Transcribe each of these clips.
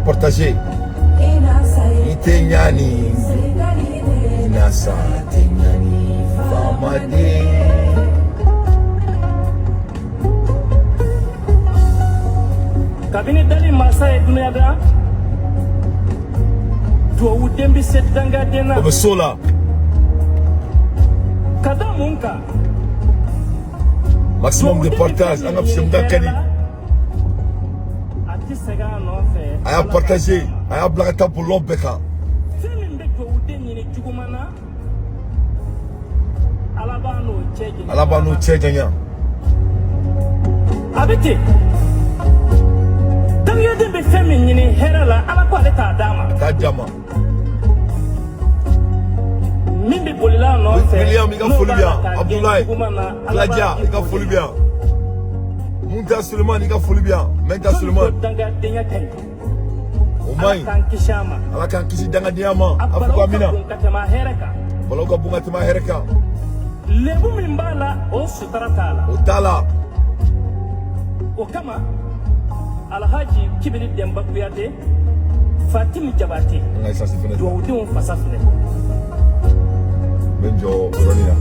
partager. Itenyani, Inasa, Tenyani, Famade. Kabini dali masa e dunia da. Tuwa udembi setanga dena. Obesola. Kada munka. Maximum de partage. Angap Shemdakani. Aya partager. Aya blagata pour l'Ombeka. Alabano Tcheganya. Abiti. Damiya de be feminine herala ala ko ale ta dama. Ta jama. Mimbi bolila no fe. William iga folubia. Abdoulaye. Kladia iga folubia. Munta Suleiman iga folubia. Menta Suleiman. Omai. Ala kan kisi danga diama. Afuka mina. Baloga bunga tema hereka. Lebu mimbala o sutaratala. Utala. Okama Alhaji Kibiri Demba Kuyate Fatimi Jabati do udun fasafne Benjo Ronina.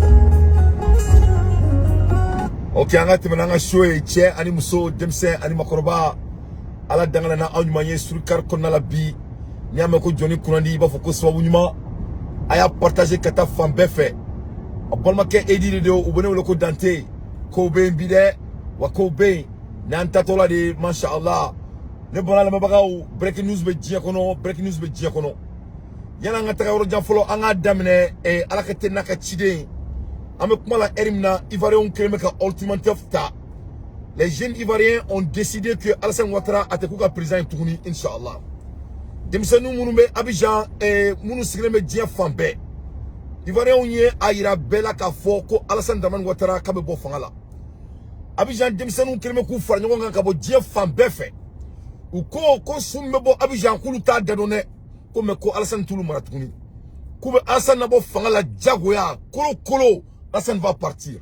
Ok, angati mananga show che ani muso demse ani makoroba ala dangana na anyumanye sur kar konna la bi nyama ko joni kunandi ba foko sababu nyuma aya partager kata fambe fe abolma ke edi de ubone wala ko dante ko be mbide wa ko be Nanta tola de masha Allah ne bona la mabagaw breaking news be jia kono breaking news be jia kono yana ngata ka woro jamfolo anga damne e alakete naka chide ame kuma la erimna Ivoirien kreme ka ultimatum ta les jeunes Ivoiriens ont décidé que Alassane Ouattara atekuka président tuguni inshallah demsanu munumbe Abidjan e munu sigreme jia fambe Ivoirien onye ayira bela ka foko Alassane Dramane Ouattara ka be bo fangala Abidjan demsanu kelme ku fara nyonga kabo die fambe fe u ko summe bo Abidjan kulu ta dadone ko me ko Alassane Tulu maratuni ku be Alassane na bo fangala jagoya kolo Alassane va partir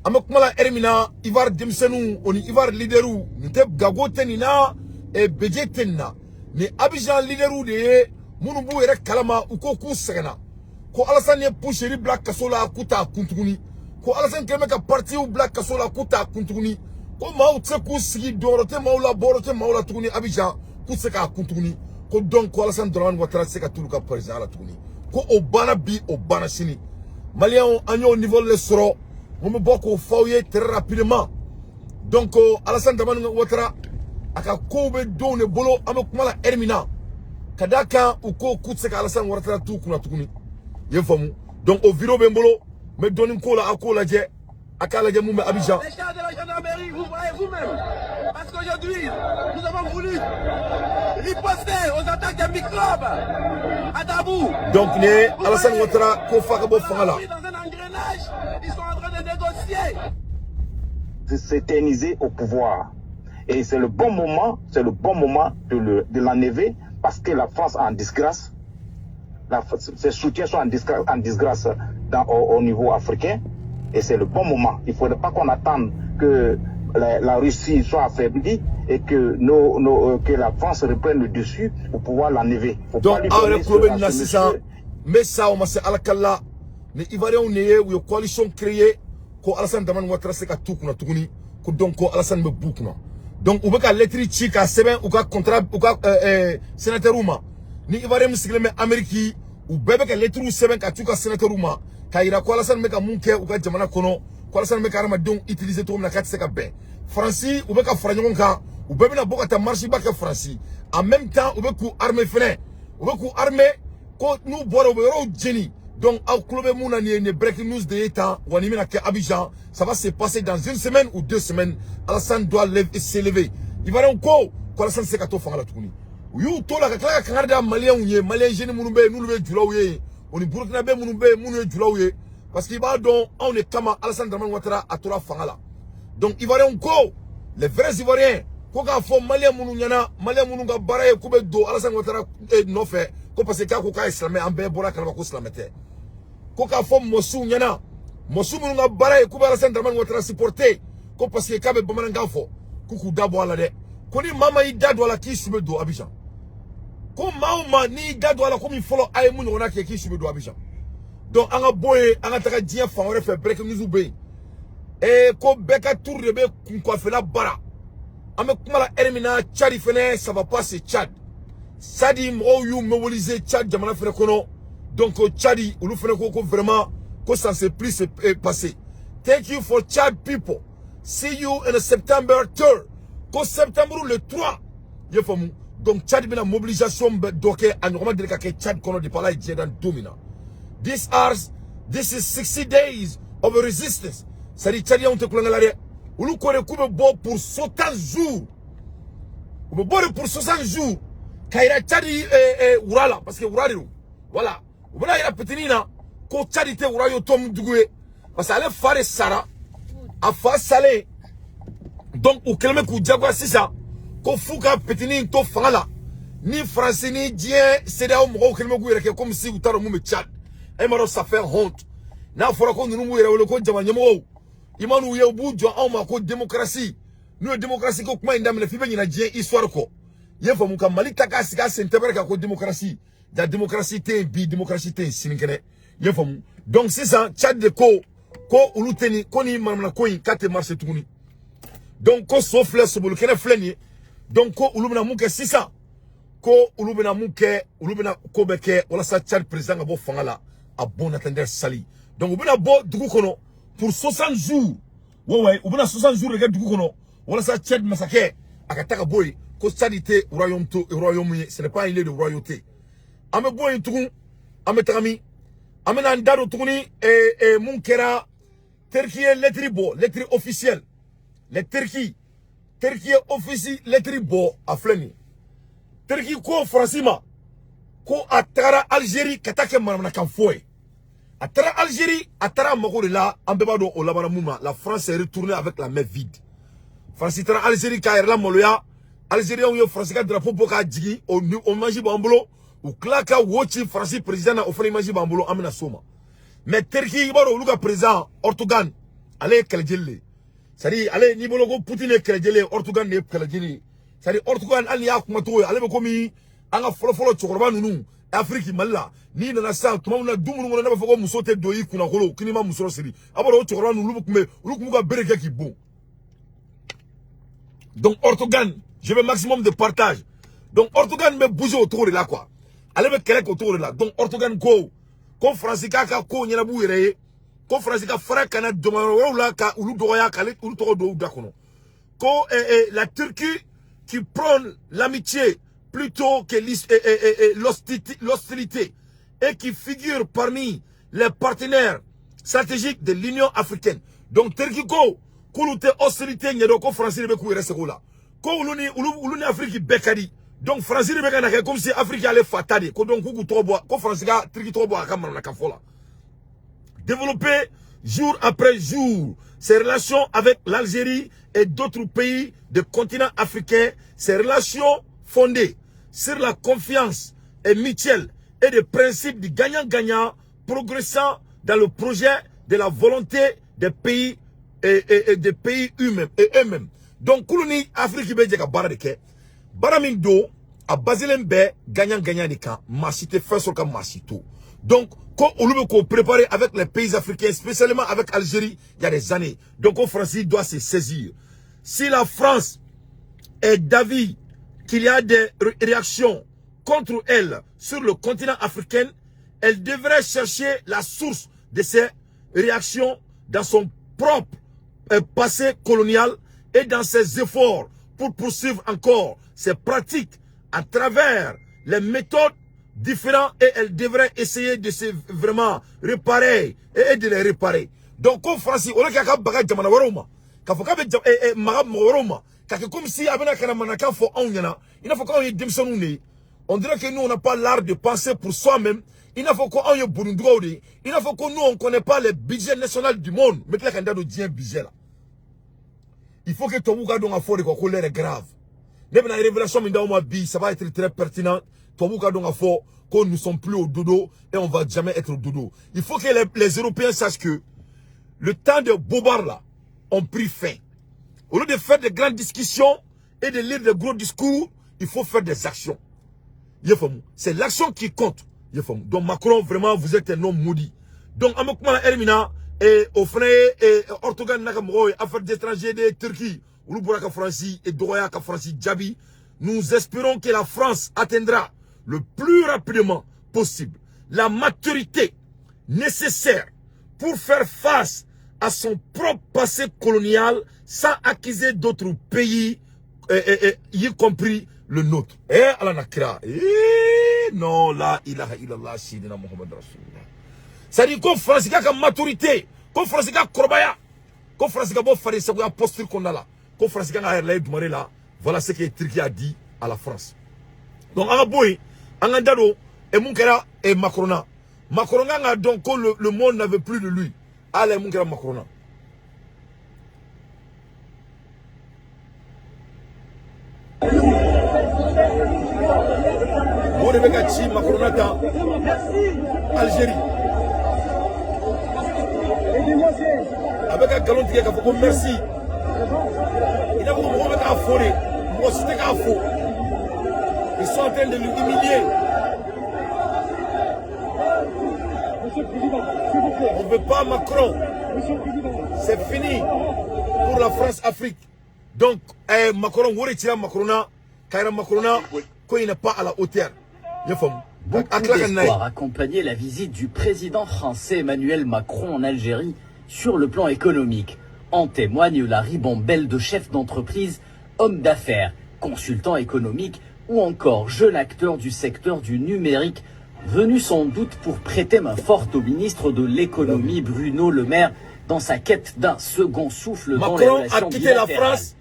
ame kumala ermina Ivar demsanu oni Ivar leaderu nte gagote ni na e bejete na ni Abidjan leaderu de munu bu ere kalama u ko ku segena ko Alassane ye pusheri black kasola kuta kuntuguni ko Alassane kelme ka parti ou black kasola kuta kuntuguni ko maw tse ku sigi dorote mawla borote mawla tuguni Abidjan ku se ka kuntuguni ko donc ko Alassane Dramane Ouattara se ka tulu ka président la tuguni ko obana bi obana sini malien anyo niveau le soro mo me boko fawye très rapidement donc Alassane Dramane Ouattara aka ko be donne bolo ame kumala ermina kadaka u ko kutse ka Alassane Ouattara tu kuna tuguni yefamu donc au viro be mbolo mais donne ko la akola je akala je mumbe Abidjan. Les chars de la gendarmerie, vous voyez vous-même. Parce qu'aujourd'hui, nous avons voulu riposter aux attaques des microbes à Dabou. Donc, Alassane Ouattara, qu'on fasse bon fangala. Dans un engrenage, ils sont en train de négocier. De s'éterniser au pouvoir. Et c'est le bon moment de l'enlever parce que la France est en disgrâce. Ses soutiens sont en disgrâce au niveau africain. Et c'est le bon moment. Il ne faudrait pas qu'on attende que la Russie soit affaiblie et que, que la France reprenne le dessus pour pouvoir l'enlever. Donc, mais ça, on sait Alakala, les Ivoiriens ont une coalition créée, que Alassane Dramane Ouattara se ka tukuna tukuni, que donc Alassane me boukuna. Donc, ou bien lettre chica, seben ou contrat ou sénateur Ouma. Ni Ivoiriens musulmans Amérique ou bébé ka lettre ou seben ka tuka sénateur Ouma. Kaira ko Alassane meka munke ou ka jamana kono ko Alassane meka arma don utiliser to na katse ka be Franci ou beka franyon ka ou bebe na boka ta marche ba ka Franci en même temps ou beku armée frein ou beku armée ko nous boro bero jeni donc au club mouna ni breaking news de état wani mina ke Abidjan ça va se passer dans une semaine ou 2 semaines Alassane doit s'élever il va ko Alassane se ka to fanga la tukuni yu to la ka kangarda malien jeni munu be nous le julaw ye on est burkinabé munu julaouye parce qu'il va donc on est kama Alassane Dramane Ouattara à tola fangala donc Ivoiriens ko les vrais Ivoiriens ko ka fo malien munu nyana malien munu ga baraye ko be do Alassane Ouattara no fait ko parce que ko ka islamé ambe bora kala ko islamete ko ka fo mosu nyana mosu munu ga baraye ko be Alassane Dramane Ouattara supporter ko parce que ka be bamananga fo kuku dabo ala de ko ni mama yi dado ala ki sube do Abidjan ko mauma ni gado ala ko mi follow ay mun wona ke ki sibe do abisha donc anga boye anga taka dien fa ore fe break news be e ko beka tour de be ko fe la bara ame kuma la ermina Tchad fene ça va pas c'est Tchad sadi mo yu mobiliser Tchad jamana fene kono donc Tchadi ulu fene ko vraiment ko ça c'est plus c'est passé. Thank you for Tchad people. See you in September 3rd. Ko septembre le 3 ye famu donc Tchad bina mobilisation doke anormal de ka Tchad kono de pala je dan domina. This is 60 days of resistance. Sadi Tchad ya on te kulanga la ulu ko re kube bo pour 60 jours. Ube bo pour 60 jours. Kaira Tchadi urala parce que urali voilà. Ubana ira petinina ko Tchad te urayo tom dugué parce que ale fare sara a fa salé donc ou kelme ku jagwa sisa ko fuka petini to fangala ni français ni dien c'est là mo kelme ku yere comme si utaro mu me Tchad e maro ça fait honte na fora ko nunu mu yere wala ko jama nyamo imanu ye bu jo on ma ko démocratie nous démocratie ko kuma indam le fi be nyina dien histoire ko ye famu ka mali taka sika sentebere ka ko démocratie la démocratie te bi démocratie te sininkene ye famu donc c'est ça Tchad de ko uluteni ko ni mamna ko yin kate marché tuguni donc ko sofle sobul kene fleni donc ko ulubna muke sisa ko ulubna muke ulubna ko beke wala sa Tchad président bo fangala a bon attendre sali donc ubna bo dugu kono pour 60 jours ouais ubna 60 jours rega dugu kono wala sa Tchad masake akataka boy ko stadité royaume to royaume ce n'est pas une île de royauté ame boy tugun ame tagami ame nan dado tuguni munkera Turquie lettre officielle les Turquie officie lettre bo a fleni Turquie ko francima ko atara Algérie katake manamna kan foy atara Algérie atara mako de la ambeba do o labana muma la France est retournée avec la main vide France tara Algérie ka la moloya Algérie on yo France ka drapeau boka djigi on mangi bambolo ou klaka wochi France président na ofani mangi bambolo amena soma mais Turquie baro luka président Erdogan ale kalejelle sari ale ni bologo Poutine kalejelle Erdogan ne kalejelle sari Erdogan ali ya kuma to ale be komi anga folo chokorba nunu Afrique malla ni na sa tumuna dumunu na ba foko musote doyi kuna kolo kinima musoro siri abaro chokorba nunu lubukume lukumuga bereke ki bon donc Erdogan je veux maximum de partage donc Erdogan me bouger autour de là quoi ale be kelek autour de là donc Erdogan ko France ka ko nyana bu yere ko France ka fara kana domaro la ka ulu doya ka ulu to do dakono ko la Turquie qui prône l'amitié plutôt que l'hostilité et qui figure parmi les partenaires stratégiques de l'Union africaine donc Turquie ko kulute hostilité nyedo ko France be ku yere se ko la ko uluni Afrique bekadi donc France be kana comme si Afrique allait fatade ko donc ku to bo ko France ka Turquie to bo ka manana ka fola développer jour après jour ses relations avec l'Algérie et d'autres pays du continent africain, ces relations fondées sur la confiance et mutuelle et des principes du gagnant-gagnant progressant dans le projet de la volonté des pays et des pays eux-mêmes. Donc, Koulouni Afrique be ka bara de ke baramindo a bazilembe gagnant-gagnant de kan masite fait sur ka masito. Donc, quand on veut préparer avec les pays africains, spécialement avec Algérie, il y a des années. Donc, la France doit se saisir. Si la France est d'avis qu'il y a des réactions contre elle sur le continent africain, elle devrait chercher la source de ces réactions dans son propre passé colonial et dans ses efforts pour poursuivre encore ses pratiques à travers les méthodes différents et elle devrait essayer de se vraiment réparer et de les réparer. Donc, comme France, on a qu'à baga jamana waroma, qu'à faut qu'à magam waroma, qu'à comme si abena kana manaka fo onyana, il faut qu'on y demsonune. On dirait que nous on n'a pas l'art de penser pour soi-même. Il faut qu'on y burundouaudi. Il faut que nous on connaît pas les budgets nationaux du monde. Mais là quand on dit un budget là, il faut que ton bouga donc a fort de quoi l'air est grave. Même la révélation mindaoma bi, ça va être très pertinent. Que nous ne sommes plus au dodo et on va jamais être au dodo. Il faut que les Européens sachent que le temps de bobards là ont pris fin. Au lieu de faire de grandes discussions et de lire de gros discours, il faut faire des actions. C'est l'action qui compte. Donc Macron, vraiment, vous êtes un homme maudit. Donc, Amakmala Hermina, et au frère, et Ortogan Nakamroy, affaires d'étrangers de Turquie, Uluburaka Franci et Doroyaka Franci Djabi, nous espérons que la France atteindra le plus rapidement possible la maturité nécessaire pour faire face à son propre passé colonial sans accuser d'autres pays, y compris le nôtre. Et Allah Nakira. Non, la ilaha illallah, Sidina Muhammad Rasulullah. Ça dit qu'on France a maturité, qu'on France a Korbaya, qu'on France a beau faire une posture qu'on a là, qu'on France a là. Voilà ce que Turquie a dit à la France. Donc, Araboui, Angandado, et Moukera et Macrona. Macrona a donc le monde n'avait plus de lui. Allez, Moukera Macrona. Vous devez gâcher Macrona dans Algérie. Avec un galon qui a fait merci. Il a voulu me mettre à forêt. Moi, c'était à faux. Ils sont en train de l'humilier. On ne veut pas Macron. C'est fini pour la France-Afrique. Donc, Macron, vous retirez Macron, car Macron, quand il n'est pas à la hauteur. Beaucoup d'espoir accompagnait la visite du président français Emmanuel Macron en Algérie sur le plan économique. En témoigne la ribambelle de chefs d'entreprise, hommes d'affaires, consultants économiques ou encore jeunes acteurs du secteur du numérique, venus sans doute pour prêter main forte au ministre de l'économie Bruno Le Maire dans sa quête d'un second souffle dans les relations Macron a quitté la France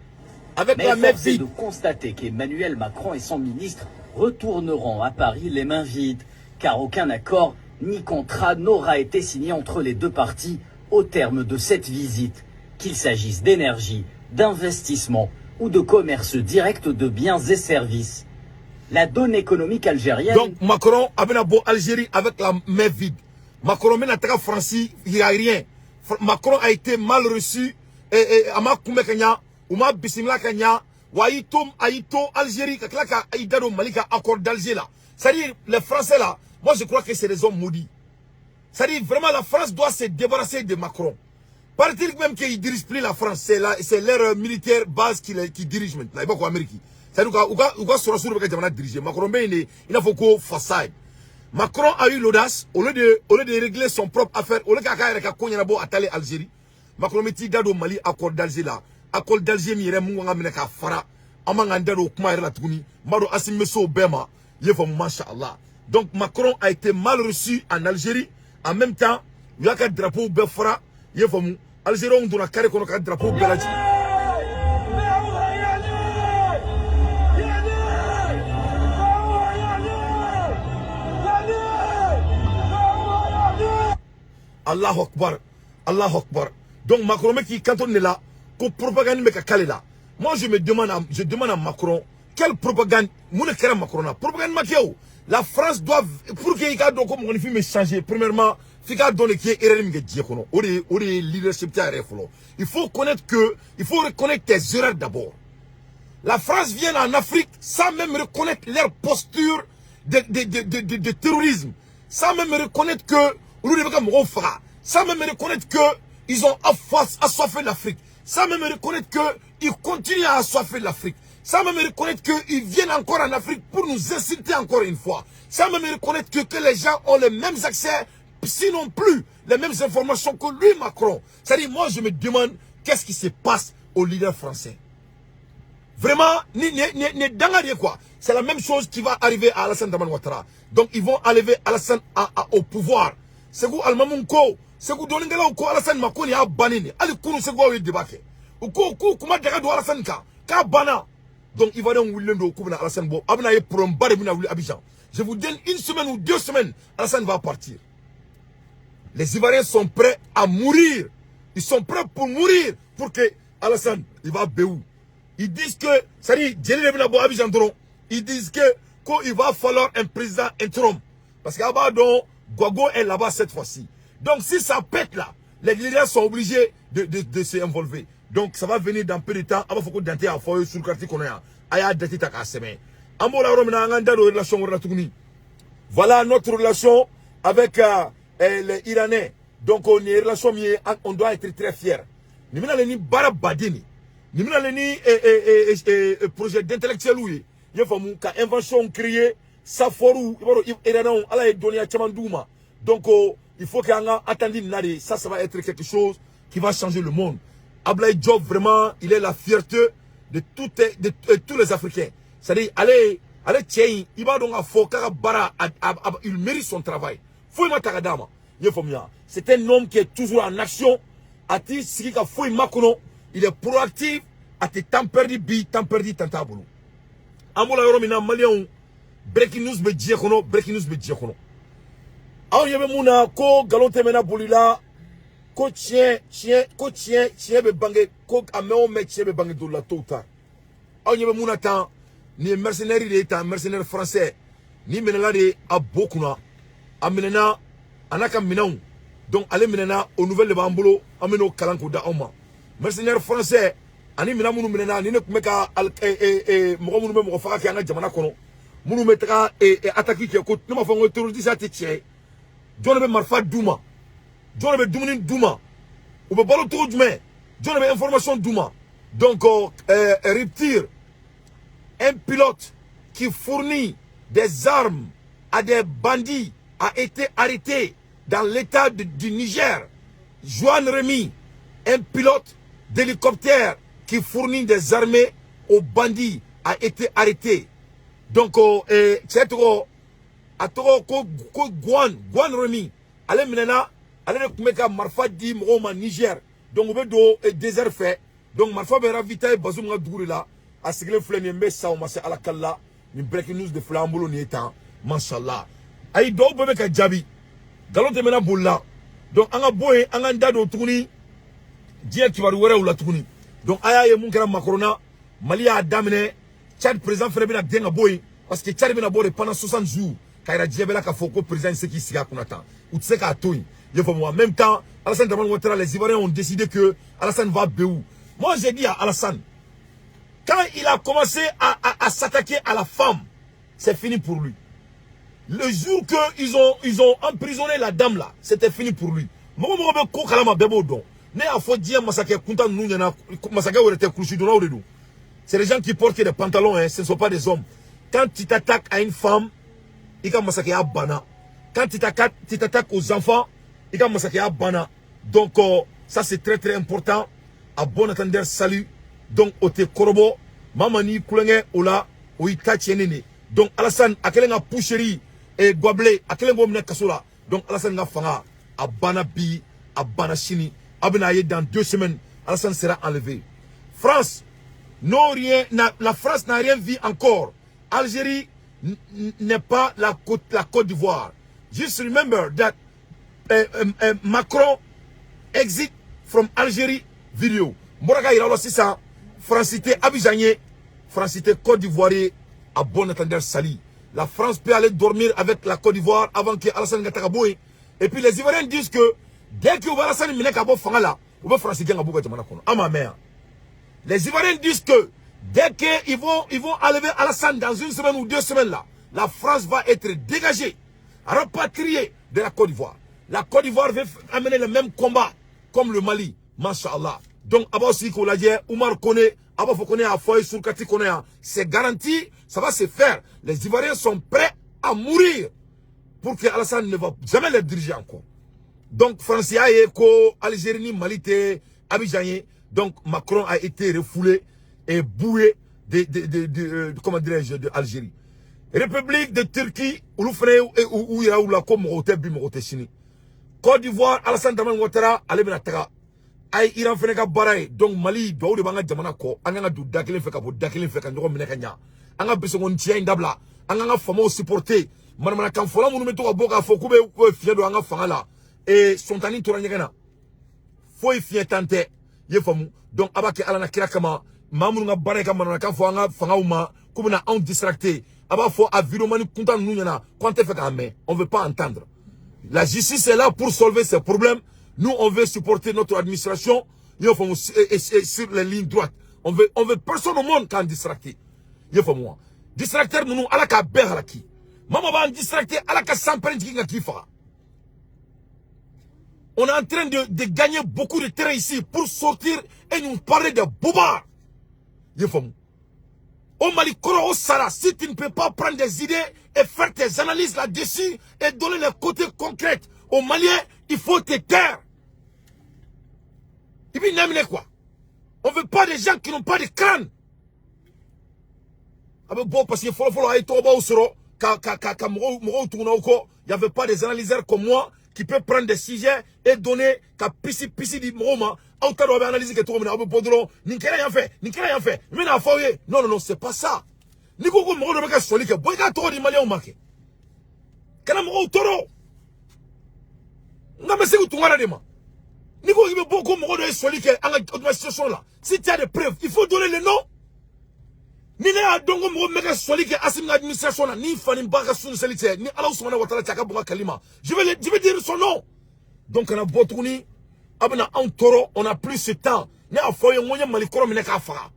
avec la même vie. De constater qu'Emmanuel Macron et son ministre retourneront à Paris les mains vides, car aucun accord ni contrat n'aura été signé entre les deux parties au terme de cette visite, qu'il s'agisse d'énergie, d'investissement ou de commerce direct de biens et services. La donne économique algérienne... Donc Macron a bien beau Algérie avec la main vide. Macron mène à France, il n'y a rien. Macron a été mal reçu. Et ama kume kanya, uma bisimila kanya, waitum aito Algérie, kaklaka aïdado malika accord d'Alger là. C'est-à-dire les Français là, moi je crois que c'est des hommes maudits. C'est-à-dire vraiment la France doit se débarrasser de Macron. Paraît-il même qu'il dirige plus la France, c'est leur militaire base qui dirige maintenant. Il va quoi Amérique. C'est-à-dire que diriger. Macron il a fait quoi façade. Macron a eu l'audace au lieu de régler son propre affaire, au lieu de attaler Algérie. Macron meti dado Mali accord d'Alger là. Accord d'Alger mi yere munga mena ka fara. Amanga ndado kuma yere la tuguni. Mado asimeso bema. Yefo mashallah. Donc Macron a été mal reçu en Algérie. En même temps, il y a un drapeau befra. Yefo mu Algérie on doit carré qu'on a drapeau belaji. Allahu Akbar. Allahu Akbar. Donc Macron qui quand on est là, qu'on propagande mais qu'à là. Moi je demande à Macron quelle propagande Macron propagande Macron. La France doit pour qu'il y ait donc comme on fait changer premièrement, fika donner qui est erreur me dire qu'on au leadership il faut connaître que il faut reconnaître tes erreurs d'abord. La France vient en Afrique sans même reconnaître leur posture de terrorisme, sans même reconnaître que sans même reconnaître que ils ont assoiffé l'Afrique, sans même reconnaître qu'ils continuent à assoiffer l'Afrique, sans même reconnaître qu'ils viennent encore en Afrique pour nous insulter encore une fois, sans même reconnaître que les gens ont les mêmes accès, sinon plus les mêmes informations que lui, Macron. C'est-à-dire, moi je me demande qu'est-ce qui se passe aux leaders français. Vraiment, quoi. C'est la même chose qui va arriver à Alassane Dramane Ouattara. Donc ils vont enlever Alassane au pouvoir. C'est vous Almamunko. C'est vous Doningala ou quoi Alassane Makoni a banni. Ali Kounou c'est quoi le débat. Ou quoi comment dire de Alassane ka bana. Donc il va donc Willem au Koubana Alassane Bo. Abna est pour un bar de Abidjan. Je vous donne une semaine ou 2 semaines. Alassane va partir. Les Ivoiriens sont prêts à mourir. Ils sont prêts pour mourir pour que Alassane il va béou. Ils disent que ça dit Abidjan. Ils disent que qu'il va falloir un président interim. Parce qu'Abadon Gogo est là-bas cette fois-ci. Donc si ça pète là, les leaders sont obligés de s'involver. Donc ça va venir dans peu de temps. Il faut que Dante a foyer sur le quartier qu'on a. Aya Dante ta semaine. Ambola Romina Anganda de relation voilà notre relation avec les Iranais. Donc on est relation on doit être très fiers. Nous avons ni bara badini. Nous avons ni projet d'intellectuel oui. Il faut ka invention créée ça foru Iranais ala donner à Chamandouma. Donc il faut qu'on attende nari ça va être quelque chose qui va changer le monde. Ablaye Diop vraiment il est la fierté de tous les Africains. C'est-à-dire allez tiens, il va donc il mérite son travail. C'est un homme qui est toujours en action. Il est proactif. Temps perdu, tantabolo. Amola yoromina Malien. Breaking news be diekono, breaking news be diekono. Aw yebe muna ko galonte mena bolila ko chien be bange ko ameo me chien be bange do la tota. Aw yebe muna tan ni mercenaire de état mercenaire français ni menela de abokuna amenena anaka minaw donc ale menena au nouvelle de bambulo ameno kalanko da oma mercenaire français ani mina munu menena ni ne kumeka mo munu me mo faka ka nga jamana kono munu metaka attaque ki ko no ma fango terroriste ati jone be marfa duma jone be dumuni duma ou be balo to djumé jone be information duma donc rupture. Un pilote qui fournit des armes à des bandits a été arrêté dans l'état du Niger. Joan Remy, un pilote d'hélicoptère qui fournit des armées aux bandits a été arrêté. Donc, c'est Guan Remy, allez maintenant, allez mettre Marfa di Mroma Niger. Donc, on veut do désert fait. Donc, Marfa bera vita et bazoum nga douri là. A sigle fleni mbe sa o mase ala kala ni breaking news de flambulo ni etan mashallah ay do bebe ka jabi galote mena bulla donc anga boy anga ndado tuguni die kibaru were wala tuguni donc aya ye mun kera makrona mali a damine Tchad président fere bina denga boy parce que Tchad bina boy pendant 60 jours kaira diebela ka foko président ce qui siga kunata ou tse ka toy il faut moi en même temps Alassane Dramane Ouattara les Ivoiriens ont décidé que Alassane va béou. Moi j'ai dit à Alassane quand il a commencé à s'attaquer à la femme, c'est fini pour lui. Le jour qu'ils ont emprisonné la dame là, c'était fini pour lui. C'est les gens qui portent des pantalons, hein, ce ne sont pas des hommes. Quand tu t'attaques à une femme, il va massacrer à Bana. Quand tu t'attaques aux enfants, il va massacrer à Bana. Donc, ça c'est très très important. À bon entendeur, salut. Donc, ote korobo, mamani kulenge ola, oita tienene. Donc, Alassane, akelenga poucherie et goablé, akelenga omne kasola. Donc, Alassane nga fanga, abana bi, abana chini, abenaye dans 2 semaines, Alassane sera enlevé. France, la France n'a rien vu encore. Algérie n'est pas la Côte d'Ivoire. Just remember that Macron exit from Algérie video. Moraka ira aussi ça. Francité Abidjanais, Francité Côte d'Ivoire à bon entendeur sali. La France peut aller dormir avec la Côte d'Ivoire avant que Alassane Gatagaboui. Et puis les Ivoiriens disent que dès que Alassane Minekabo Fangala, ou bien Francité Gabouga Jamanakono. À ma mère. Les Ivoiriens disent que dès qu'ils vont enlever Alassane dans 1 semaine ou 2 semaines là, la France va être dégagée, rapatriée de la Côte d'Ivoire. La Côte d'Ivoire va amener le même combat comme le Mali. Masha'Allah. Donc, avant aussi qu'on l'a dit, Oumar connaît, avant faut connaître à Foy, Soulkati connaît, c'est garanti, ça va se faire. Les Ivoiriens sont prêts à mourir pour que Alassane ne va jamais les diriger encore. Donc, Francia, Algérie, Mali, Abidjan, donc Macron a été refoulé et boué comment dirais-je, de Algérie. République de Turquie, où il y a eu la Côte d'Ivoire, Alassane Dramane Ouattara, Alebenatara. Ay Iran feneka baray donc Mali do de banga jamana ko anga du dakelen feka bo dakelen feka ndoko meneka nya anga besongon tien ndabla anga famo supporter manamana kan fola munu meto boka fo kube fie do anga fangala et sontani to ranyana foi fie tante ye famu donc abake ala na kira kama mamunu nga baray kama manamana kan fo anga fangauma kubuna on distracté aba fo aviromani kunta nunyana kwante feka ame on veut pas entendre. La justice est là pour solver ces problèmes. Nous, on veut supporter notre administration sur les lignes droites. On veut personne au monde qui est distracté. Il faut moi. distracteur nous ala ka berlaki maman va distracter ala ka sampren qui kifa. On est en train de gagner beaucoup de terrain ici pour sortir et nous parler de boba. Au Mali, au Sara, si tu ne peux pas prendre des idées et faire tes analyses là-dessus et donner les côtés concrets aux Maliens, il faut te taire. Et puis, n'aime quoi? On veut pas des gens qui n'ont pas de crâne. Bon, parce qu'il faut aller au Soro, il n'y avait pas des analyseurs comme moi qui peuvent prendre des sujets et donner qu'à pissi di Roma. Autant on va analyser que tout le monde a besoin ni rien fait, mais n'a pas eu. Non, c'est pas ça. Ni quoi que moi je veux que boy ka trop di Malien au marqué. Kana mo toro. Non mais c'est que tout ngara dema. Ni quoi que beaucoup mo do soli que en administration là. Si tu as des preuves, il faut donner le nom. Ni na dongo mo meka soli que asim administration là ni fani baka sun selite ni Allah subhanahu wa ta'ala chaka boka kalima. Je vais dire son nom. Donc on a botouni abna en toro, on a plus ce temps. Ni a foye moyen malikoro mine ka fara.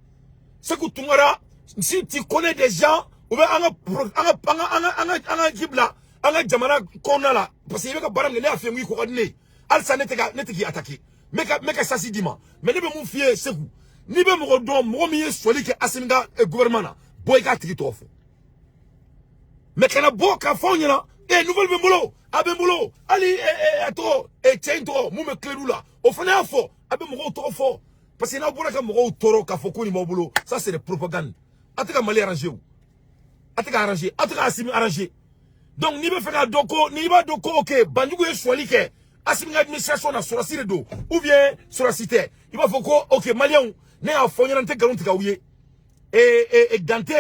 C'est que tu ngara si tu connais des gens ou bien anga kibla anga jamana kona la parce que il va baram ne a fait ngui ko adne al sa nete ki attaquer meka ça si dima mais ne be mon fier c'est vous ni be mo do mo mi soli ke asinga gouvernement na boy ka tiki to fo mais kana boka fonya na e nouvelle bembolo abembolo ali ato e tento mo me kleru la o fana fo abe mo to fo parce que na bola ka mo toro ka fo ko ni mo bolo ça c'est des propagandes ataka mali arrangé ou ataka arrangé ataka asimi arrangé donc ni be fera doko ni ba doko OK bandugo e swali ke asimi administration na sur la sire do ou bien sur la cité il va faut ko OK malien ne a fonyo na te garanti ka ouye et Dante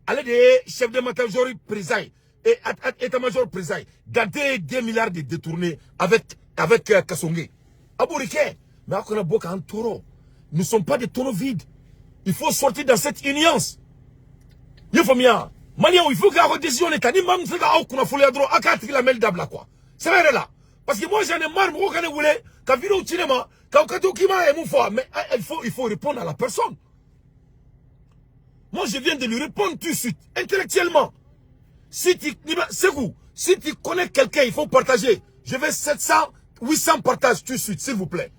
allait des chefs de major président et état-major président Dante 2 milliards de détournés avec Kassongé Abourike mais on a beaucoup en taureau nous ne sommes pas des tonneaux vides il faut sortir dans cette uniance il faut bien Malien il faut qu'il y ait une décision l'état ni même fait qu'on a foulé à droite à 4 la mêle d'abla quoi c'est vrai là parce que moi j'en ai marre moi quand je voulais quand vidéo au cinéma quand qui m'a mon foi mais il faut répondre à la personne. Moi je viens de lui répondre tout de suite intellectuellement. Si tu connais quelqu'un il faut partager. Je vais 700 800 partages tout de suite s'il vous plaît.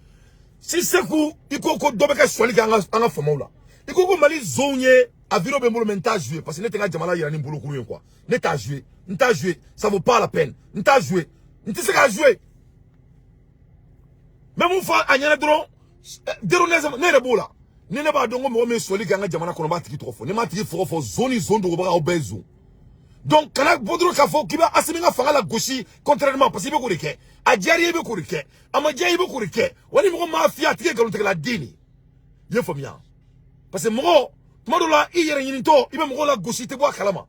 Si c'est vous il faut que dobeka swali ka anga fomo là. Il faut que mali zonye aviro be menta jouer parce que n'était jamala irani mbolo kuru quoi. N'était joué, ça vaut pas la peine. N'était joué. N'était ce qu'a joué. Même une fois, il y a des gens ne ne ba dongo mo me soli ka nga jamana ko ba tiki trofo ne ma tiki fofo zone do ba o bezo donc kana bodro ka fo kiba asimi nga fanga la gauche contrairement parce que be ko rike a jari be ko rike ama jari be ko rike woni mo mafia tiki ka la dini ye fo bien parce que mo la hier ni to ibe mo la gauche te bois kalama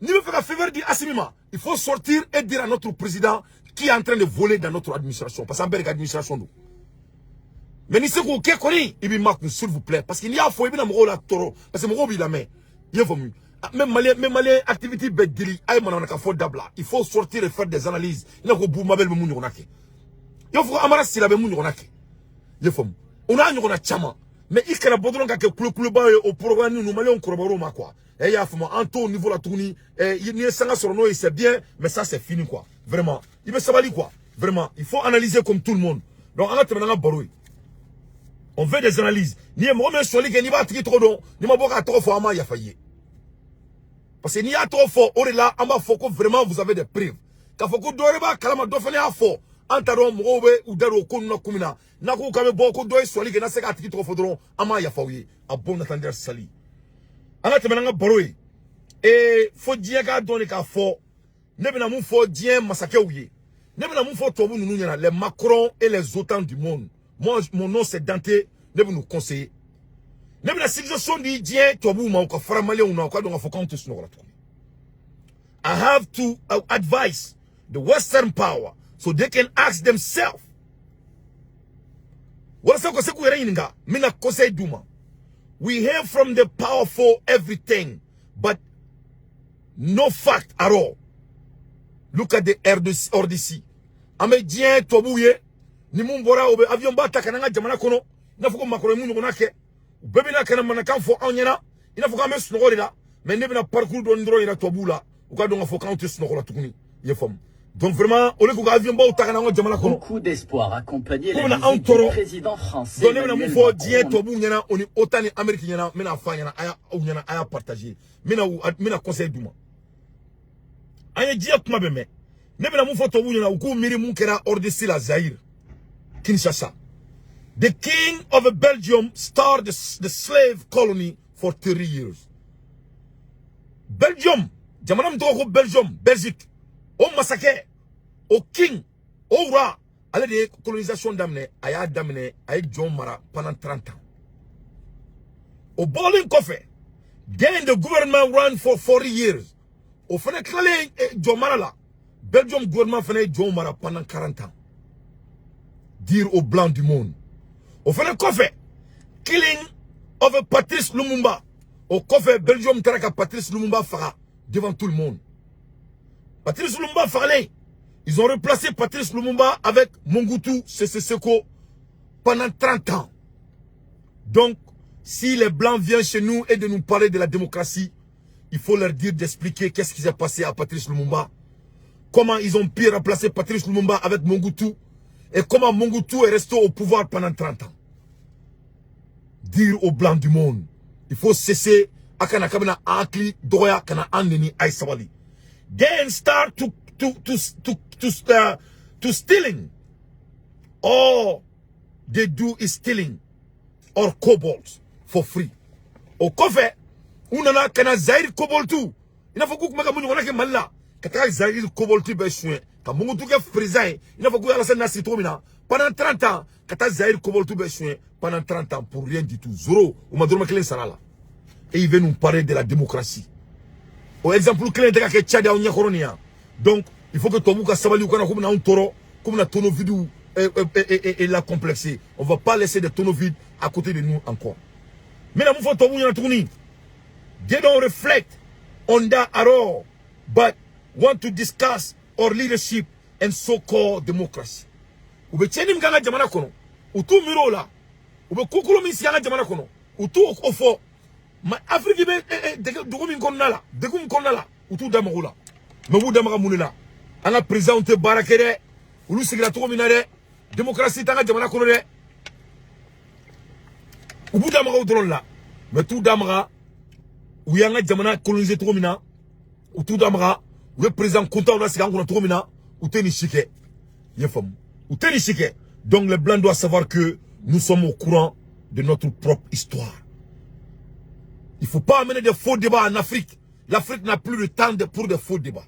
ni me faire faveur di asimima il faut sortir et dire à notre président qui est en train de voler dans notre administration parce que en administration nous. Mais ni c'est quoi koni il marque s'il vous plaît parce qu'il y a faut il mo la toro parce que mo bi la main il faut même malien activité bedili ay manana ka fo dabla il faut sortir et faire des analyses il faut bou mabel mu ñu nake il faut amara sila be mu ñu nake il faut on a ñu na chama mais il kana bodron ka ke kulu ba au programme nous malien ko robaro ma quoi et il y a faut en au niveau la tourni il ni sanga sur no c'est bien mais ça c'est fini quoi vraiment il veut sabali quoi vraiment il faut analyser comme tout le monde donc on a terminé baroui. On veut des analyses. Ni moi même soli que ni ba tiki trop don, ni ma boka trop fort ama ya failli. Parce que ni a trop fort, on est là, amba foko vraiment vous avez des preuves. Ka foko doreba kalama do fane a fort. Antaro mrobe ou daro ko na kumina. Na ko kame boko do soli que na se ka tiki trop fort don ama ya failli. A bon attendre sali. Ana te menanga boroi. Et faut dire ka donner ka fort. Ne bena mun fo dien masake ouye. Ne bena mun fo tobu nous nyana les Macron et les OTAN du monde. Moi, mon nom c'est Dante, ne vous nous conseiller. Ne la civilisation dit Dien, toi vous m'en fera malien ou non, quoi donc faut qu'on te sonore. I have to advise the Western power so they can ask themselves. What's up, c'est quoi inga? Mina conseil duma. We hear from the powerful everything, but no fact at all. Look at the RDC. Ame Dien, toi vous ni mumbora obe avion ba takananga jamana kono na fuko makoro mungu nake bebe na kana manaka fo onyana ina fuko ame sunogori la mais ne bena parcours don ndro ina tobula ou ka donga fo quand tu sno la tukuni ye fam. Donc vraiment on est avion ba utaka na jamana ko beaucoup d'espoir accompagné la visite du président français Emmanuel Macron. Die tobu nyana oni otani Amérique nyana mena fa nyana aya partager mena conseil duma aya dia kuma beme ne bena mu foto bu nyana uku miri mu kera ordesi la Zaire Kinshasa. The king of Belgium started the slave colony for 30 years. Belgium, jamana mtoko Belgium, Belgique. Au massacre, au king, au roi, à la colonisation d'amener, aya d'amener, aya John Mara pendant 30 ans. Au bowling coffee, then the government ran for 40 years. Au fene klale John Mara là, Belgium gouvernement fene John Mara pendant 40 ans. Dire aux blancs du monde. Au fene coffee, killing of Patrice Lumumba. Au coffee Belgium taraka Patrice Lumumba fera devant tout le monde. Patrice Lumumba parlait. Ils ont replacé Patrice Lumumba avec Mobutu Sese Seko pendant 30 ans. Donc, si les Blancs viennent chez nous et de nous parler de la démocratie, il faut leur dire d'expliquer qu'est-ce qui s'est passé à Patrice Lumumba. Comment ils ont pu remplacer Patrice Lumumba avec Mobutu. Et comment Mobutu est resté au pouvoir pendant 30 ans. Dire aux Blancs du monde, il faut cesser akana kabina akli doya kana aneni aisawali. Then start to stealing. All they do is stealing or cobalt for free. O kofe unana kana Zaire cobalt tu. Ina faut que maka mungu wanake malla. Kataka Zaire cobalt tu be chouin. Ka mungu tu ke frisay. Ina faut que ala sana sitomina pendant 30 ans. Kataka Zaire cobalt tu be chouin pendant 30 ans pour rien du tout. Zoro ou madroma kelen sarala. Et il veut nous parler de la démocratie. Au exemple, donc, il faut que Tomuka Sabali ou comme un taureau, comme un tonneau vide et la complexer. On ne va pas laisser des tonneaux vides à côté de nous encore. Mais la mouffa Tomuka Touni, they don't reflect on that at all, but want to discuss our leadership and so-called democracy. Ube cheni mganga jamana kono, utu mirola, ube kukulu misi yanga jamana kono, utu ofo, ma Afrique be degum konnala degum konnala utu damagula mabu damaga munela anga président te barakere ulu sigira to minare démocratie tanga jamana kono de ubu damaga udron la mais tout damaga uyanga jamana coloniser to mina utu damaga le président content la siga ngona to mina uteni chike yefam uteni chike. Donc les blancs doivent savoir que nous sommes au courant de notre propre histoire. Il ne faut pas amener des faux débats en Afrique. L'Afrique n'a plus le temps pour des faux débats.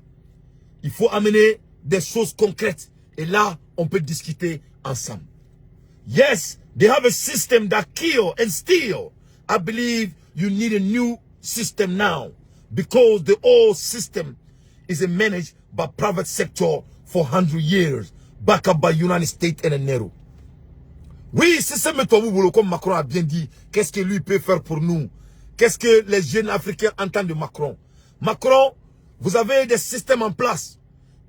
Il faut amener des choses concrètes. Et là, on peut discuter ensemble. Yes, they have a system that kill and steal. I believe you need a new system now. Because the old system is managed by private sector for 100 years. Backed up by United States and Nehru. Oui, c'est ça, mais comme Macron a bien dit, qu'est-ce que lui peut faire pour nous? Qu'est-ce que les jeunes Africains entendent de Macron? Macron, vous avez des systèmes en place.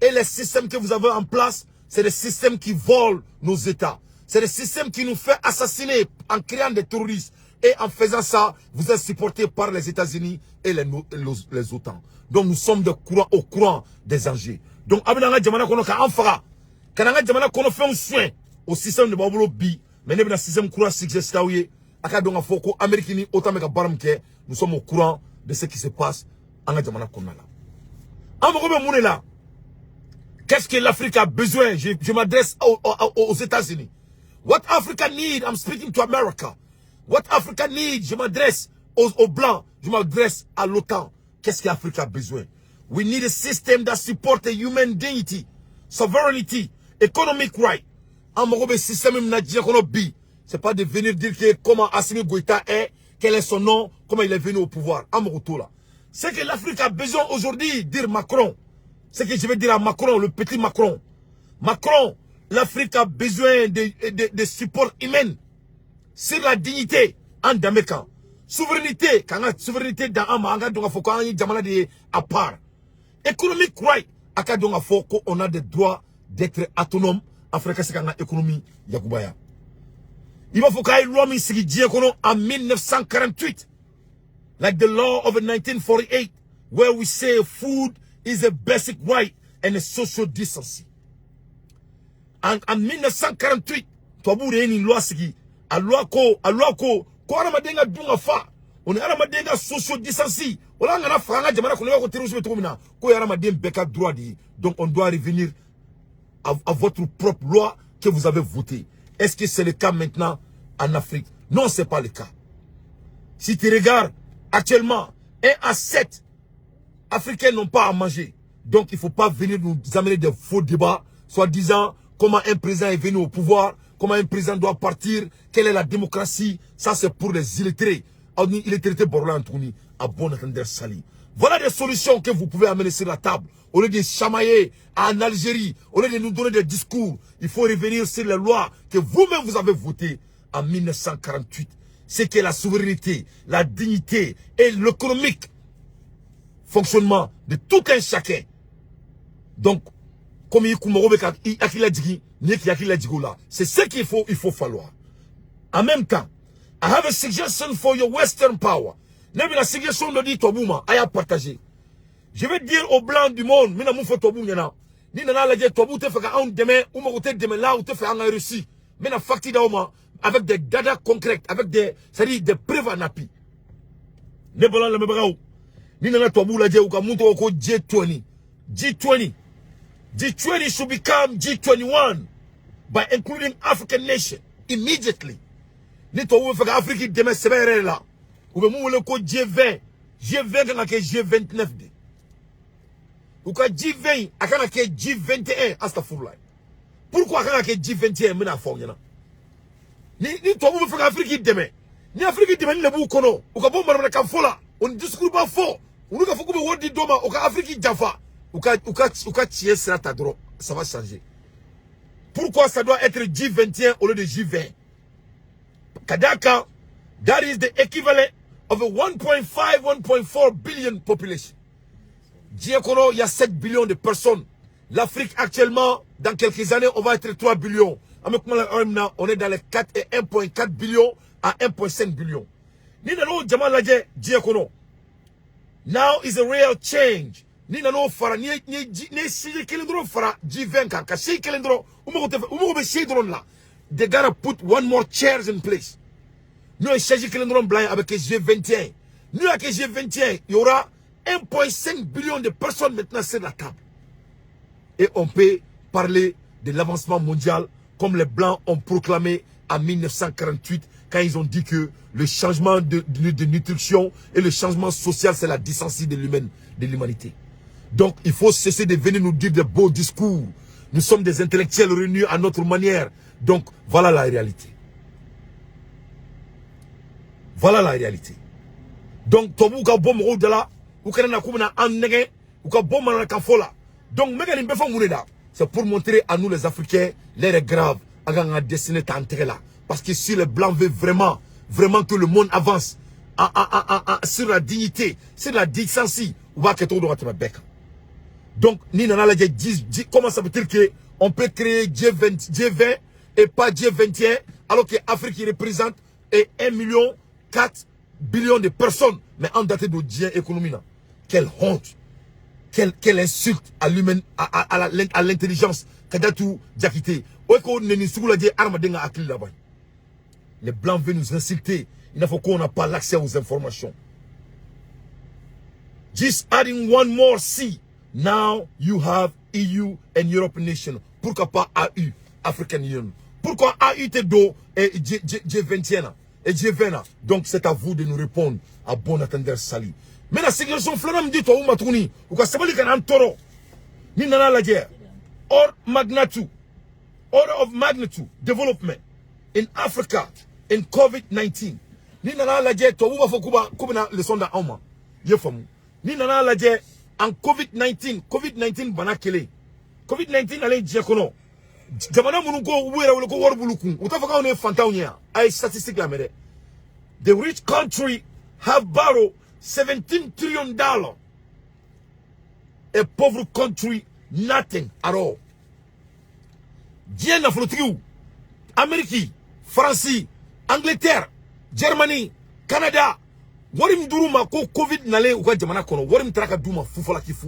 Et les systèmes que vous avez en place, c'est des systèmes qui volent nos États. C'est des systèmes qui nous font assassiner en créant des terroristes. Et en faisant ça, vous êtes supportés par les États-Unis et les OTAN. Donc nous sommes au courant des enjeux. Donc, Abinanga Djamana Kono ka Anfara. Kananga Djamana Kono fait un soin au système de Babolo Bi. Mais nous avons un système courant succès. Nous sommes au courant de ce qui se passe en Adjamana Konala. Qu'est-ce que l'Afrique a besoin? Je m'adresse aux États-Unis. What Africa needs, I'm speaking to America. What Africa needs, je m'adresse aux Blancs, je m'adresse à l'OTAN. Qu'est-ce que l'Afrique a besoin? We need a system that supports the human dignity, sovereignty, economic right. C'est pas de venir dire que comment Assimi Goïta est, quel est son nom, comment il est venu au pouvoir. C'est que l'Afrique a besoin aujourd'hui, dire Macron. C'est que je vais dire à Macron, le petit Macron. Macron, l'Afrique a besoin de support humain sur la dignité en Damekan. Souveraineté, quand on a souveraineté dans un manga, donc il faut qu'on ait à part. Économique right, on a des droits d'être autonome. Afrique, c'est qu'on a économie, Yakoubaya. Il va faut qu'il y ait loi en 1948. like the law of 1948, where we say food is a basic right and a social decency. En 1948, Tobu Reni loi sigi, a loi ko aramadenga dunga fa, on aramadenga social decency, on a franga jamana qu'on va terrorisme tomina, ko aramaden beka droit di, donc on doit revenir à votre propre loi que vous avez votée. Est-ce que c'est le cas maintenant en Afrique? Non, c'est pas le cas. Si tu regardes actuellement, 1 à 7 Africains n'ont pas à manger. Donc il ne faut pas venir nous amener des faux débats, soit disant comment un président est venu au pouvoir, comment un président doit partir, quelle est la démocratie. Ça c'est pour les illettrés. Illettrés Borla Antouni, à bon entendeur Sali. Voilà des solutions que vous pouvez amener sur la table. Au lieu de chamailler en Algérie, au lieu de nous donner des discours, il faut revenir sur les lois que vous-même vous avez votées en 1948. C'est que la souveraineté, la dignité et l'économique fonctionnement de tout un chacun. Donc, comme c'est ce qu'il faut falloir. En même temps, I have a suggestion for your Western power. La suggestion de dit Tobouma, à partager. Je vais dire aux blancs du monde, mais nous faisons Tobou yana. Ni nana la dit Tobou te fait un demain, ou me demain là, ou te fait un Russie. Mais na facti d'auma, avec des data concrets, avec des, c'est-à-dire des preuves à napi. Ne bolan le mebrao. Ni nana Tobou la dit ou kamuto oko G20. G20 should become G21 by including African nation immediately. Ni Tobou fait Afrique demain c'est bien là. Ou be mou le ko G20 kana ke G29 de. Ou ka G20 akana ke G21 astafurlah. Pourquoi akana ke G21 mena fongena? Ni to bu fa Afrique demain. Ni Afrique demain le bu kono. Ou ka bomba na kamfola. On discours pas fort. On ka fuku be wodi doma ou ka Afrique jafa. Ou ka tier sera ta droit. Ça va changer. Pourquoi ça doit être G21 au lieu de G20? Kadaka, that is the equivalent of a 1.4 billion population. Diekono, il y a 7 billions de personnes. L'Afrique actuellement, dans quelques années, on va être 3 billions. On est dans les 4 et 1.4 billions à 1.5 billions. Now is a real change. Ni nano fara ni si kelendro fara G20 ka si kelendro umo be si dron la. They gotta put one more chairs in place. Nous, il calendrier blanc avec G21. Nous, avec G21, il y aura 1.5 billion de personnes maintenant sur la table. Et on peut parler de l'avancement mondial comme les Blancs ont proclamé en 1948 quand ils ont dit que le changement de nutrition et le changement social, c'est la décennie de l'humanité. Donc, il faut cesser de venir nous dire de beaux discours. Nous sommes des intellectuels réunis à notre manière. Donc, voilà la réalité. Voilà la réalité. Donc, Tobu ka bom ro de là, ou kana kumana annege, ou ka bom na kafola. Donc, mega limbe fa moureda, c'est pour montrer à nous les Africains l'air est grave, à dessiner tantere là. Parce que si les Blancs veulent vraiment que le monde avance sur la dignité, sur la décennie, ou va que tout droit te bec. Donc, ni nana la comment ça veut dire que on peut créer G20 et pas G21, alors que l'Afrique représente 1,4 million de personnes, mais en date de Dien économie. Quelle honte, quelle insulte à l'humain, à l'intelligence. Kadatou Diakité. Les Blancs veulent nous insulter. Il ne faut qu'on n'a pas l'accès aux informations. Just adding one more C. Now you have EU and European nation. Pourquoi pas AU, African Union? Pourquoi AU te do et G21 et G20? Donc c'est à vous de nous répondre à bon attendeur Sali. Mais la situation flanam dit toi ou matouni ou ka sabali kan antoro ni nana la guerre or order of magnitude development in Africa in COVID-19 ni nana la guerre toi ou ba fokuba kubina le sonda auma yefamu ni nana la guerre en COVID-19 bana kele COVID-19 allait dire kono jamana munuko wera wala ko warbuluku utafaka on fanta onya ay statistique la mede. The rich country have borrowed $17 trillion. A poor country, nothing at all. Dieu n'a flotté Amérique, France, Angleterre, Germany, Canada, warim duruma ko covid nale ou ka jamana kono warim traka duma fufola ki fu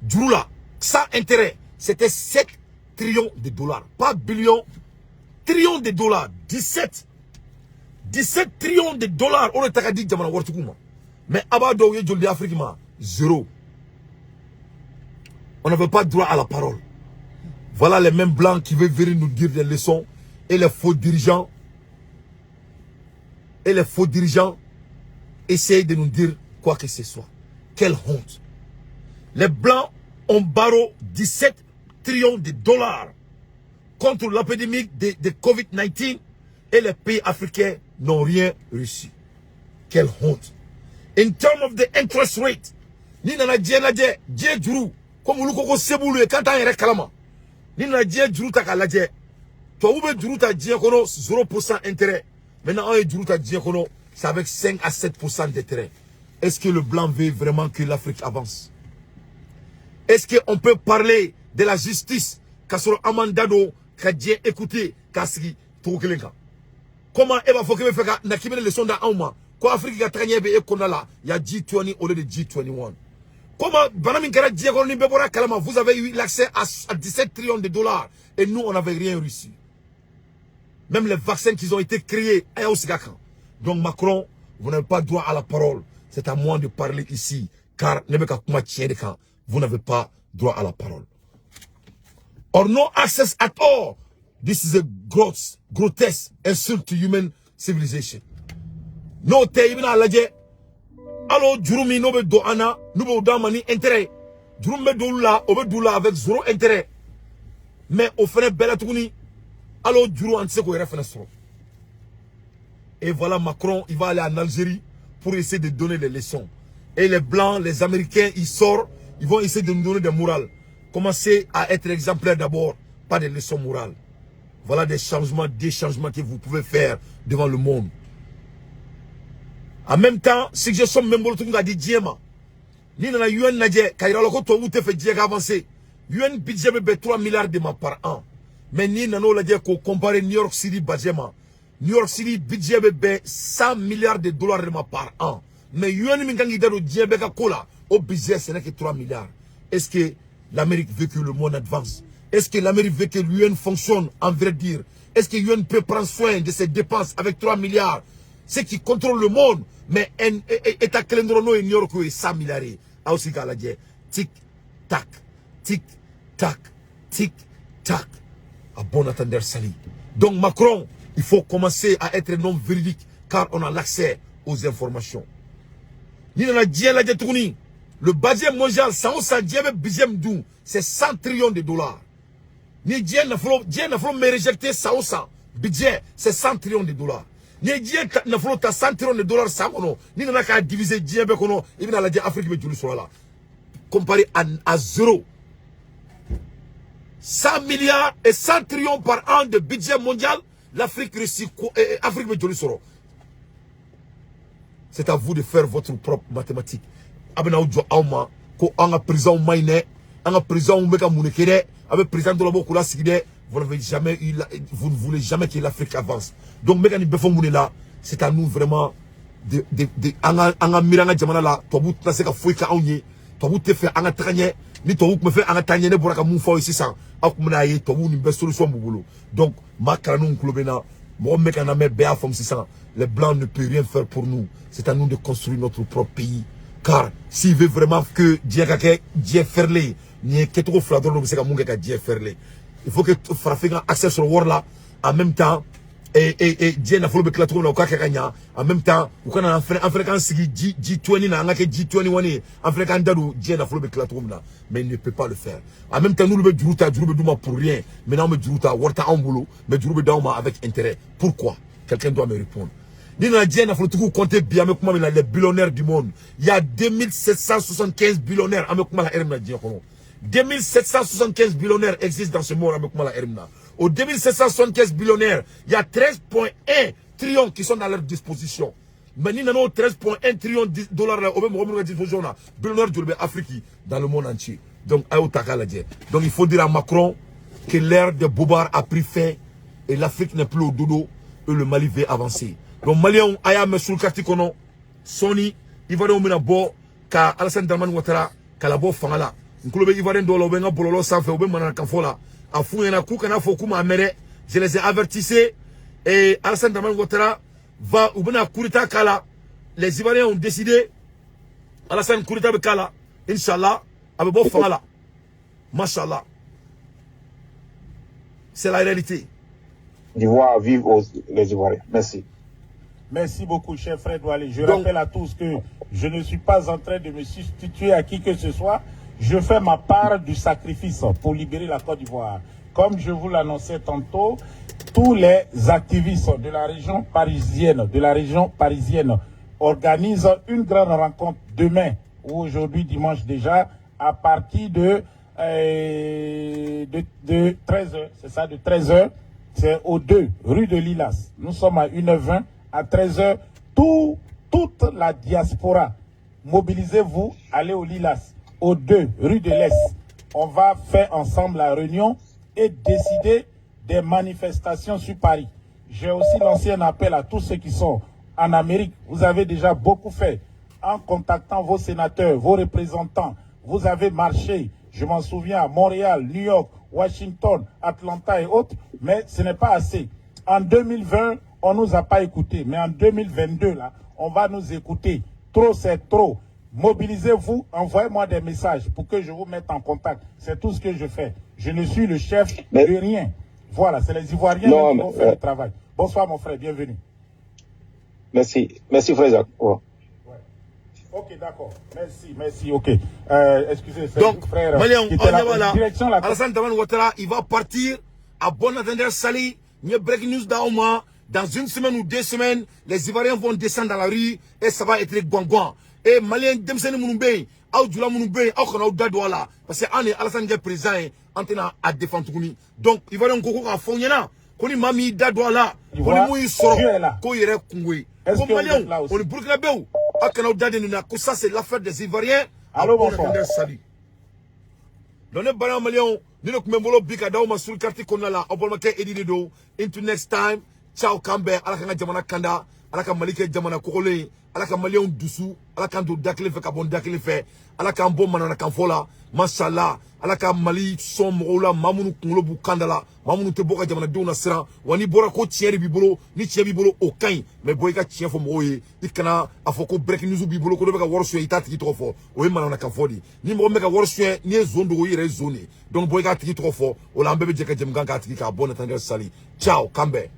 jurula sans intérêt c'était 7 trillions de dollars pas billions trillions de dollars 17 trillions de dollars on est taka di jamana wartukuma mais abado ye joldi Afrique ma zéro. On n'avait pas droit à la parole. Voilà les mêmes blancs qui veulent venir nous dire des leçons et les faux dirigeants essayent de nous dire quoi que ce soit. Quelle honte. Les blancs ont barreau 17 trillions de dollars contre l'épidémie de Covid-19 et les pays africains n'ont rien reçu. Quelle honte. In terms of the interest rate, ni nana dje juru comme lu ko sebulu e kanta yere kalama. Ni nana dje juru ta kalaje. To ube juru ta dje kono 0% intérêt. Maintenant on est juru ta dje kono c'est avec 5 à 7% d'intérêt. Est-ce que le blanc veut vraiment que l'Afrique avance? Est-ce qu'on peut parler de la justice kasoro amandado ka dje écouter kasigi to kelenka? Comment Eva Fokebe feka na kibele leçon da auma? Quoi Afrique a traîné et qu'on a là, il y a G20 au lieu de G21. Comment Banamikara Diagoni Bebora Kalama, vous avez eu l'accès à 17 trillions de dollars et nous on n'avait rien reçu. Même les vaccins qui ont été créés, donc Macron, vous n'avez pas droit à la parole. C'est à moi de parler ici, car vous n'avez pas droit à la parole. Or no access at all. This is a grotesque insult to human civilization. No te ibina laje alo jurumi no be do ana no be do mani intérêt jurume do la obe do la avec zéro intérêt mais au fene bela tukuni alo juru antse ko refena soro. Et voilà Macron il va aller en Algérie pour essayer de donner des leçons et les blancs les américains ils sortent ils vont essayer de nous donner des morales. Commencez à être exemplaire d'abord, pas des leçons morales. Voilà des changements que vous pouvez faire devant le monde. En même temps, si je suis même boltunga di diema, ni na UN naje kaira loko to ute fe diega avancer. UN budget be 3 milliards de ma par an. Mais ni na no laje ko comparer New York City budget. New York City budget be 100 milliards de dollars de ma par an. Mais UN mi ngangi daro diebe ka kola, au budget ce n'est que 3 milliards. Est-ce que l'Amérique veut que le monde avance? Est-ce que l'Amérique veut que l'UN fonctionne en vrai dire? Est-ce que l'UN peut prendre soin de ses dépenses avec 3 milliards? C'est qui contrôle le monde. Mais état calendrono et New York est 100 milliards. A aussi qu'à la dire tic tac, tic tac, tic tac. À bon entendeur sali. Donc Macron, il faut commencer à être un homme véridique car on a l'accès aux informations. Ni dans la dièle la tourni. Le budget mondial, c'est 100 trillions de dollars. Ni dièle n'a pas me rejeter ça budget, c'est 100 trillions de dollars. Ni dièle n'a pas 100 trillions de dollars ça kono. Ni n'a qu'à diviser dièle kono. Il vient la dire Afrique be julu sur là. Comparé à zéro. 100 milliards et 100 trillions par an de budget mondial, l'Afrique réussit Afrique be julu sur. C'est à vous de faire votre propre mathématique. Abena ujo auma ko anga prison maine anga prison meka munekere avec président de la bokula sigide vous n'avez jamais eu vous ne voulez jamais que l'Afrique avance. Donc meka ni befo munela c'est à nous vraiment de anga miranga jamana la to but na seka fuika onye to but te fait anga tranye ni to me fait anga tanye ne boraka mu fo ici ça akumna ye to ni be solution bubulo. Donc makranu klobena mo meka na me be afom 600 les blancs ne peuvent rien faire pour nous. C'est à nous de construire notre propre pays. Car s'il veut vraiment que Dieu ferlé, il faut que Farafin ait accès sur le world là, en même temps, et Dieu n'a pas le clatour là, en même temps, ou quand on a Africain G20, on a G21, Africain Dadou, Dieu n'a pas le clatour là, mais il ne peut pas le faire. En même temps, nous le Djourouta pour rien, maintenant on me Djourouta, Warta en boulot, mais Djourouta Dauma avec intérêt. Pourquoi? Quelqu'un doit me répondre. Les billionnaires du monde. Il y a 2775 billionnaires. 2775 billionnaires existent dans ce monde. Aux 2775 billionnaires, il y a 13,1 trillions qui sont à leur disposition. Mais nous avons 13,1 trillions de dollars à disposition. Billionnaires de l'Afrique dans le monde entier. Donc il faut dire à Macron que l'ère de Bobar a pris fin et l'Afrique n'est plus au dodo et le Mali veut avancer. Donc Malien aya me sul kati kono Sony Ivoirien mina bo ka Alassane Dramane Ouattara ka la bo fangala nkulo be Ivoirien do lo be nga bololo sanfé be manana kan fola afu yana ku kana fo kuma mere je les ai avertissés et Alassane Dramane Ouattara va ou bena kurita kala les Ivoiriens ont décidé Alassane kurita be kala inshallah abe bo fangala machallah c'est la réalité. D'Ivoire vive les Ivoiriens. Merci. Merci beaucoup, cher Fred Wally. Je rappelle à tous que je ne suis pas en train de me substituer à qui que ce soit. Je fais ma part du sacrifice pour libérer la Côte d'Ivoire. Comme je vous l'annonçais tantôt, tous les activistes de la région parisienne, organisent une grande rencontre demain ou aujourd'hui, dimanche déjà, à partir de 13h. C'est ça, de 13h. C'est au 2, rue de Lilas. Nous sommes à 1h20. À 13h, toute la diaspora, mobilisez-vous, allez au Lilas, au 2, rue de l'Est. On va faire ensemble la réunion et décider des manifestations sur Paris. J'ai aussi lancé un appel à tous ceux qui sont en Amérique. Vous avez déjà beaucoup fait en contactant vos sénateurs, vos représentants. Vous avez marché, je m'en souviens, à Montréal, New York, Washington, Atlanta et autres, mais ce n'est pas assez. En 2020, on ne nous a pas écoutés, mais en 2022, là, on va nous écouter. Trop, c'est trop. Mobilisez-vous, envoyez-moi des messages pour que je vous mette en contact. C'est tout ce que je fais. Je ne suis le chef de rien. Voilà, c'est les Ivoiriens qui vont faire le travail. Bonsoir, mon frère, bienvenue. Merci. Merci, frère Jacques. Ouais. Ok, d'accord. Merci, ok. Excusez, c'est donc, frère. Alassane Dramane Ouattara, il va partir à bon entendeur Sali. Il y a breaking news d'Aouma. Dans une semaine ou 2 semaines, les Ivoiriens vont descendre dans la rue et ça va être les guanguan. Et Maliens, Demseni Mounoubé, Aoudjoula Mounoubé, Aoukana Dadouala. Parce que Alassane est président, en train à défendre. Donc, Ivoiriens Koko a Fonyana. Koni Mami Dadouala. Koni Mouy Soro. Ko Yere Kungwe. Comme Maliens, on est Burkinabé. Aoukana Dadenuna. Que ça, c'est l'affaire des Ivoiriens. Allô, bonsoir. Salut. Dans le Baran Maliens, nous ne pouvons pas bika dauma sur le quartier qu'on a là. On peut marquer Eddie Do. Into next time. Ciao Kambe. Alaka Jamana Kanda. Alaka Malike Jamana Kokole. Alaka Maliens Doussou. Alaka Ndo Dakile fait Kabon Dakile fait. Alaka Mbo Manana Kamfola. Mashallah. Alaka Mali Somrola. Mamounu Kunglobu Kandala. Mamounu Teboka Jamana Dona Sera. Wani Bora Ko Thierry Bibolo. Ni Thierry Bibolo Okain. Mais Boyka Thierry Fomoye. Ikana Afoko breaking news Bibolo. Kodo Beka Warsue Itati trop fort. Oye Manana Kamfodi. Ni Mbo Meka Warsue. Ni zone de Oye zone. Donc Boyka Tiki trop fort. Ola Mbebe Jeka Jemganga Tiki Ka bon attendeur Sali. Ciao Kambe.